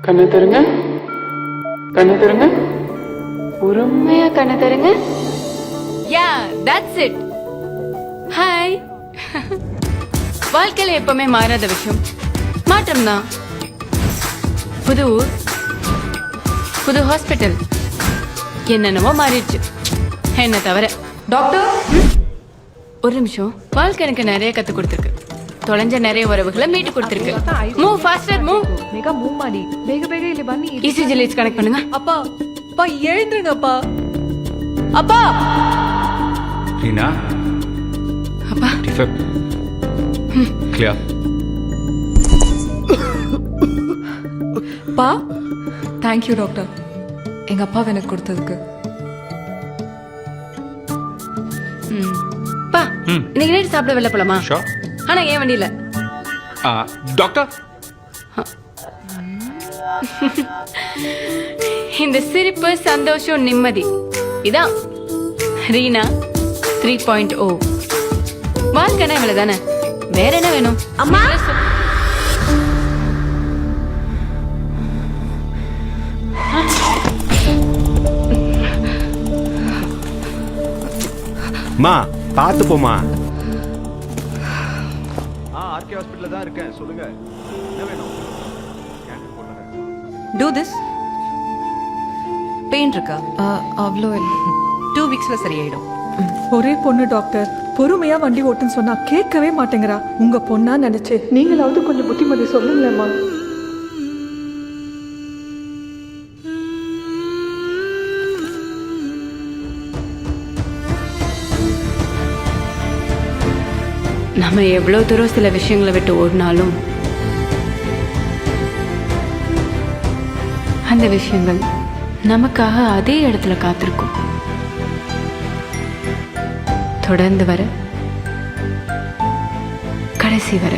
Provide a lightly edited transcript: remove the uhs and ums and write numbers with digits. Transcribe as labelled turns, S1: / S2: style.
S1: கண்ணை தருங்க, கண்ணை தருங்க, பொறுமையா கண்ணை தருங்க.
S2: Yeah that's it. ஹாய். வாழ்க்கையில எப்பவுமே மாறாத விஷயம் மாற்றம் தான். புது ஊர், புது ஹாஸ்பிட்டல், என்னென்னவோ மாறிடுச்சு என்ன தவிர.
S3: டாக்டர்
S2: ஒரு நிமிஷம். வாழ்க்கை எனக்கு நிறைய கத்து கொடுத்துருக்கு. ತೊಳೆಂಜ நிறைய உறவுகளை மீட்டு கொடுத்திருக்கு. Move faster move.
S3: ಬೇಗ ಮೂವ್ ಮಾಡಿ, ಬೇಗ ಬೇಗ ಇಲ್ಲಿ ಬನ್ನಿ.
S2: இசிஜி லீட்ஸ் கனெக்ட் பண்ணுங்க.
S3: அப்பா அப்பா எழுந்துருங்கப்பா. அப்பா
S4: ரீனா.
S2: அப்பா
S4: டிஃபெக்ட் கிளியர்.
S3: பா தேங்க்யூ டாக்டர், எங்க அப்பா எனக்கு கொடுத்ததுக்கு.
S2: பா இன்னைக்கு நைட் சாப்பிட வெளில போலாமா?
S4: ஷோர்.
S2: ஆனா ஏன் வண்டியில?
S4: டாக்டர்.
S2: இந்த சிரிப்பு, சந்தோஷம், நிம்மதி இதான் ரீனா 3.0. வாழ்க்கைனா இவ்வளவுதானே, வேற என்ன வேணும்? அம்மா
S5: மா பார்த்து போமா.
S6: ஆர்கே ஹாஸ்பிடல்ல தான் இருக்கேன், சொல்லுங்க என்ன வேணும்?
S3: Do this. பெயின் இருக்கா? அவ்வளோ இல்லை, 2 வீக்ஸ்ல சரியாயிடும்.
S7: ஒரே பொண்ணு டாக்டர், பொறுமையா வண்டி ஓட்டுன்னு சொன்னா கேட்கவே மாட்டேங்கிறா. உங்க பொண்ணா நினைச்சு நீங்களாவது கொஞ்சம் புத்திமதி சொல்லுங்களேம்மா.
S2: நம்ம எவ்வளவு தூரம் சில விஷயங்களை விட்டு ஓடினாலும் அந்த விஷயங்கள் நமக்காக அதே இடத்துல காத்திருக்கும். தொடர்ந்து வர, கடைசி வர.